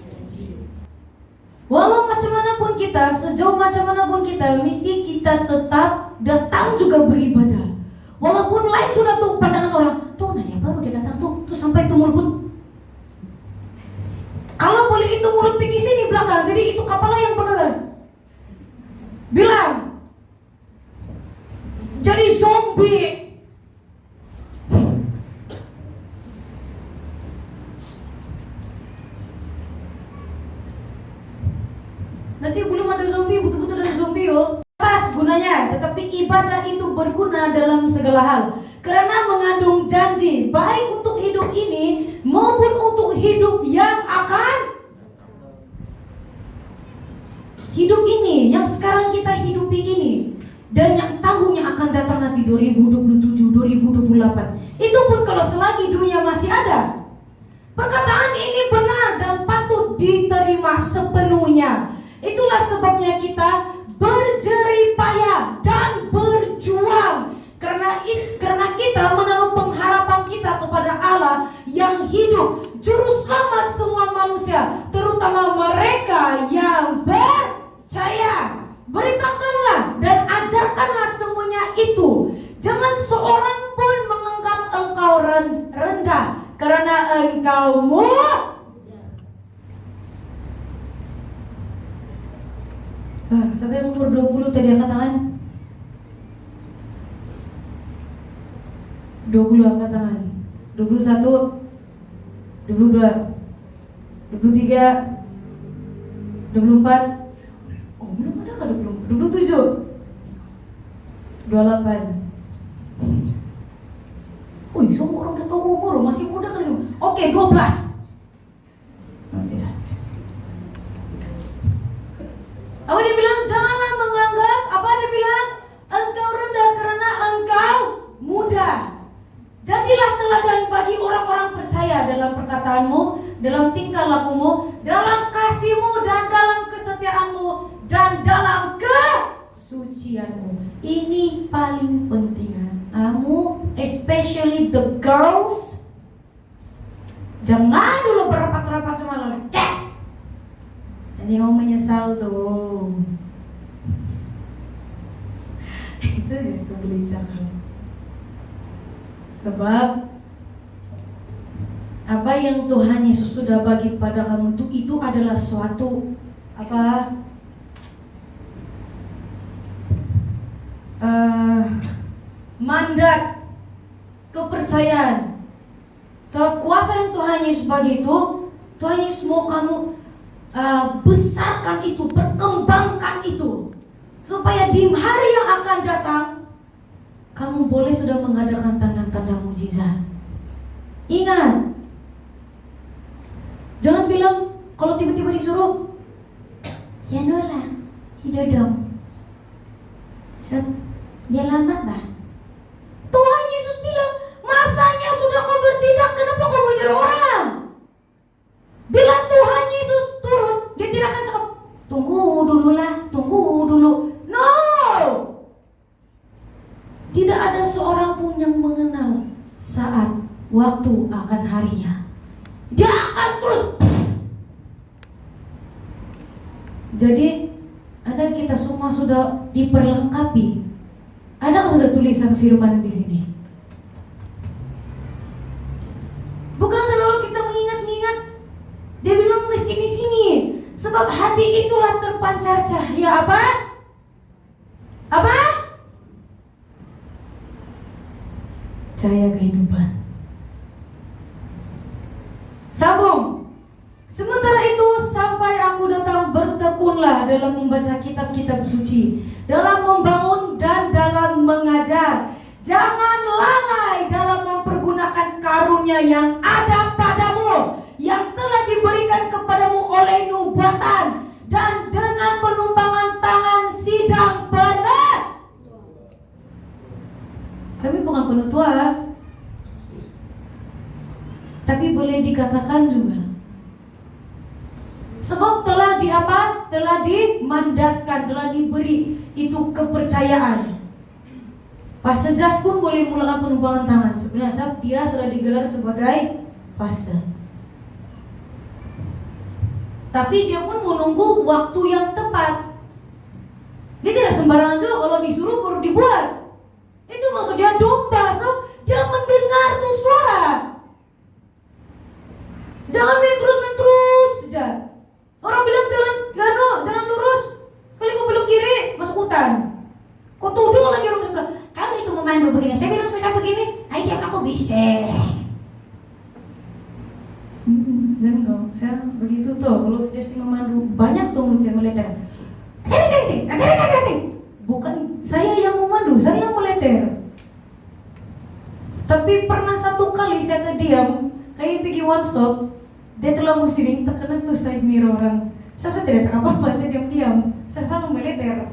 Walau macam mana pun kita, sejauh macam mana pun kita, mesti kita tetap datang juga beribadah. Walaupun lain sudah tuh pandangan orang, tuh nanya baru dia datang tuh sampai itu mulut pun. Kalau boleh itu mulut pergi sini belakang, jadi itu kepala yang pegangan. Bilang, jadi zombie. Nanti belum ada zombie, betul-betul ada zombie yo. Pas gunanya, tetapi ibadah itu berguna dalam segala hal. Karena mengandung janji, baik untuk hidup ini maupun untuk hidup yang akan. Hidup ini, yang sekarang kita hidupi ini. Dan yang tahun yang akan datang nanti 2027, 2028. Itu pun kalau selagi dunia masih ada. Perkataan ini benar dan patut diterima sepenuhnya. Itulah sebabnya kita berjerih payah dan berjuang karena kita menaruh pengharapan kita kepada Allah yang hidup, juru selamat semua manusia, terutama mereka yang percaya. Beritakanlah dan ajarkanlah semuanya itu. Jangan seorang pun menganggap engkau rendah karena engkau sampai umur 20 tadi angkat tangan. 20 angkat tangan. 21, 22, 23, 24. Oh belum ada kan 27, 28. Wih, semua orang udah tahu umur, masih muda kali. Oke, 12. Tidak. Apa dia bilang? Janganlah menganggap, apa dia bilang? Engkau rendah karena engkau muda. Jadilah teladan bagi orang-orang percaya dalam perkataanmu, dalam tingkah lakumu, dalam kasihmu dan dalam kesetiaanmu dan dalam kesucianmu. Ini paling penting. Kamu especially the girls, jangan dulu berapat-rapat sama lelaki. Nanti mau menyesal tuh. Itu ya sebelum cakap. Sebab apa yang Tuhan Yesus sudah bagi pada kamu itu adalah suatu apa? Mandat, kepercayaan. Sebab kuasa yang Tuhan Yesus bagi itu, Tuhan Yesus mau kamu besarkan itu, perkembangkan itu, supaya di hari yang akan datang kamu boleh sudah mengadakan tanda-tanda mujizat. Ingat, jangan bilang kalau tiba-tiba disuruh, ya Nola, tidak dong. Dia lambat bah. Tuhan Yesus bilang, masanya sudah kau bertindak, kenapa kau menyuruh orang? Bila Tuhan Yesus turun, dia tidak akan cakap, tunggu dulu. No! Tidak ada seorang pun yang mengenal saat, waktu akan harinya. Dia akan terus. Jadi, ada kita semua sudah diperlengkapi. Ada sudah tulisan firman di sini. Bukan selalu kita mengingat-ingat. Dia bilang mesti di sini. Sebab hati itulah terpancar cahaya apa? Apa? Cahaya kehidupan. Sambung. Sementara itu sampai aku datang, bertekunlah dalam membaca kitab-kitab suci, dalam membangun dan dalam mengajar. Jangan lalai dalam mempergunakan karunia yang ada padamu, yang telah diberikan kepadamu oleh nubuatan dan dengan penumpangan tangan sidang benar. Kami bukan penutua, tapi boleh dikatakan juga. Sebab telah telah dimandatkan, telah diberi itu kepercayaan. Pastor Jas pun boleh melakukan penumpangan tangan. Sebenarnya dia sudah digelar sebagai pastor. Tapi dia pun menunggu waktu yang tepat. Dia tidak sembarangan juga kalau disuruh baru dibuat. Itu maksudnya domba, so dia mendengar tuh suara. Jangan main terus saja. Orang bilang jalan lurus, kali kau belok kiri masuk hutan. Kau tuduh lagi orang sebelah, kamu itu memandu begini. Saya bilang sudah begini, dia aku bisa. Jangan dong, saya begitu tuh. Kalau Justin memandu banyak tuh mulut saya meleter. Sini. Bukan saya yang memandu, saya yang meleter. Tapi pernah satu kali saya terdiam, kayak pergi one stop. Dia telah musyirik, terkena tuh side mirror orang. Saya tidak cakap apa-apa, saya diam-diam. Saya selalu meleter.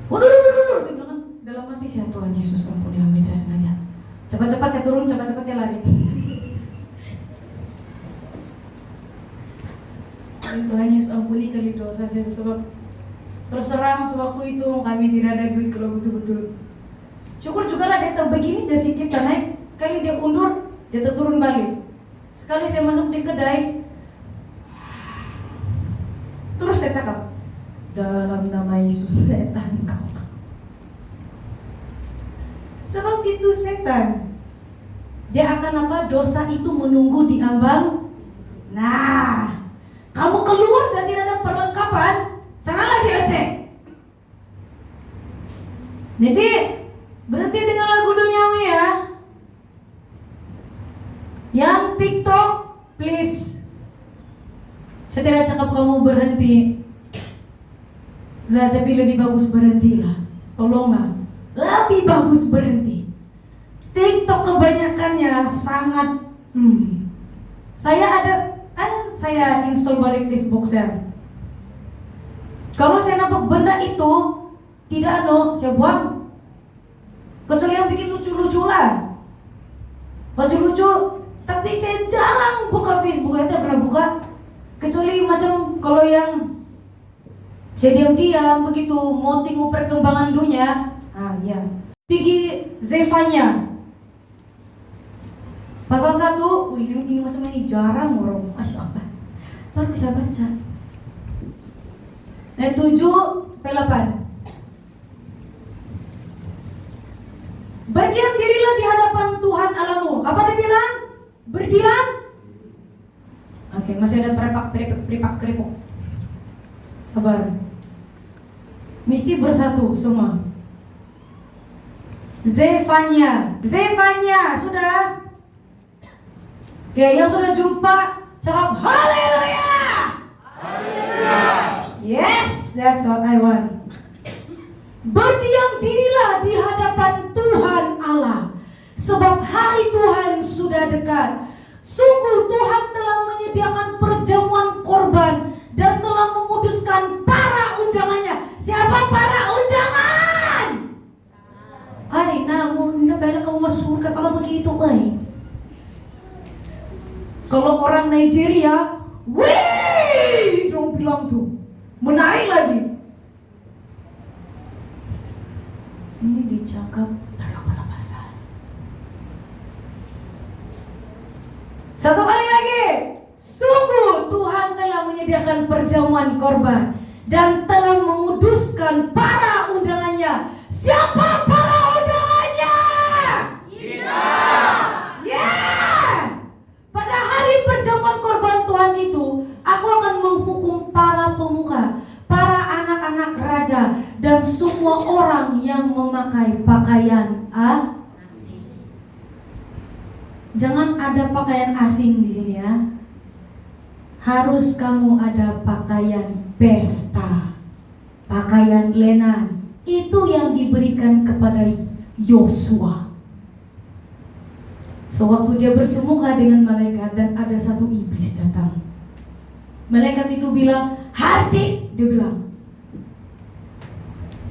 Waduh, saya bilang kan, dalam hati saya, Tuhan Yesus ampuni kami tidak sengaja. Cepat-cepat saya turun, cepat-cepat saya lari. Tuhan Yesus ampuni kali dosa saya, sebab terserang sewaktu itu kami tidak ada duit kalau betul-betul. Syukur juga lah dia begini jadi kita naik. Sekali dia undur, dia turun balik. Sekali saya masuk di kedai, terus saya cakap, dalam nama Yesus setan kau. Sebab itu setan, dia akan apa? Dosa itu menunggu di ambang. Nah, kamu keluar dan tidak ada perlengkapan, sangatlah dileceh. Jadi berhenti dengan lagu duniawi ya. Yang TikTok, please. Saya tidak cakap kamu berhenti. Lah, tapi lebih bagus berhentilah. Tolonglah. Lebih bagus berhenti. TikTok kebanyakannya sangat Saya saya install balik Facebook saya. Kalau saya nampak benda itu tidak saya buang. Kecuali yang bikin lucu-lucu lah. Lucu-lucu. Tapi saya jarang buka Facebook, saya tidak pernah buka. Kecuali macam kalau yang Saya diam-diam begitu mau tengok perkembangan dunia. Ya. Pergi Zefanya. Pasal 1. Ini macam ini jarang orang. Masya Allah. Baru bisa baca. Ayat 7-8. Berdiam dirilah di hadapan Tuhan Allahmu. Apa dia bilang? Berdiam. Oke, masih ada peripak keripuk. Sabar. Mesti bersatu semua. Zefanya, sudah? Oke, yang sudah jumpa, cakap haleluya. Haleluya. Yes, that's what I want. Berdiam dirilah di hadapan Tuhan Allah, sebab hari Tuhan sudah dekat. Sungguh Tuhan telah menyediakan perjamuan korban dan telah menguduskan para undangannya. Siapa para undangan? Hari namun, bila kamu masuk surga kalau begitu baik. Kalau orang Nigeria, wih, dong bilang tuh, menarik lagi. Ini dicakap berapa bahasa? Satu kali lagi. Sungguh Tuhan telah menyediakan perjamuan korban dan telah menguduskan para undangannya. Siapa para undangannya? Kita. Ya. Pada hari perjamuan korban Tuhan itu, aku akan menghukum para pemuka, para anak-anak raja, dan semua orang yang memakai pakaian Jangan ada pakaian asing di sini ya. Harus kamu ada pakaian pesta, pakaian lenan. Itu yang diberikan kepada Yosua. Sewaktu dia bersemuka dengan malaikat dan ada satu iblis datang. Malaikat itu bilang, "Hardik," dia bilang.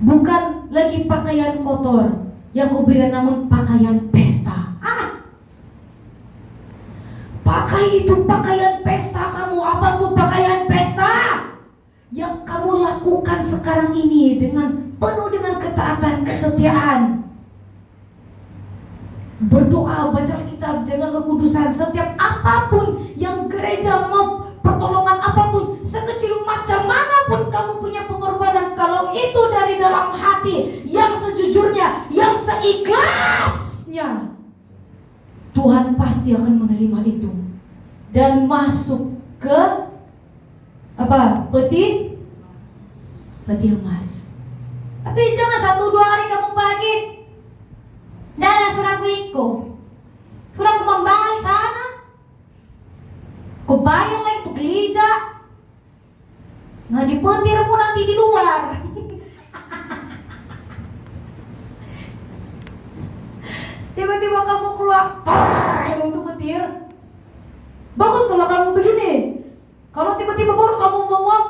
Bukan lagi pakaian kotor yang kau berikan, namun pakaian pesta. Pakai itu pakaian pesta kamu. Apa tuh pakaian pesta? Yang kamu lakukan sekarang ini dengan penuh dengan ketaatan, kesetiaan. Berdoa, baca kitab, jaga kekudusan. Setiap apapun yang gereja mau, pertolongan apapun, sekecil macam manapun kamu punya pengorbanan, kalau itu dari dalam hati yang sejujurnya, yang seikhlasnya, Tuhan pasti akan menerima itu dan masuk ke peti emas. Tapi jangan 1-2 hari kamu bagi. Dah sudah aku ikut, sudah aku membalik sana, kau bayar lagi untuk gereja. Nah di petirmu nanti di luar. Tiba-tiba kamu keluar untuk petir. Bagus kalau kamu begini. Kalau tiba-tiba baru kamu mau uang,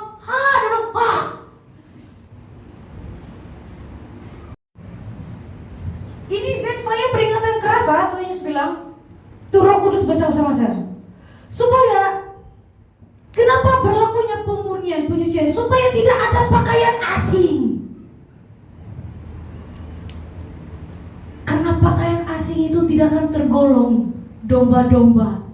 Ini Zenfaya peringatan keras, Tuhan Yesus bilang, tuh Roh Kudus baca sama saya, supaya kenapa berlakunya pemurnian, penyucian, supaya tidak ada pakaian asing. Karena pakaian asing itu tidak akan tergolong domba-domba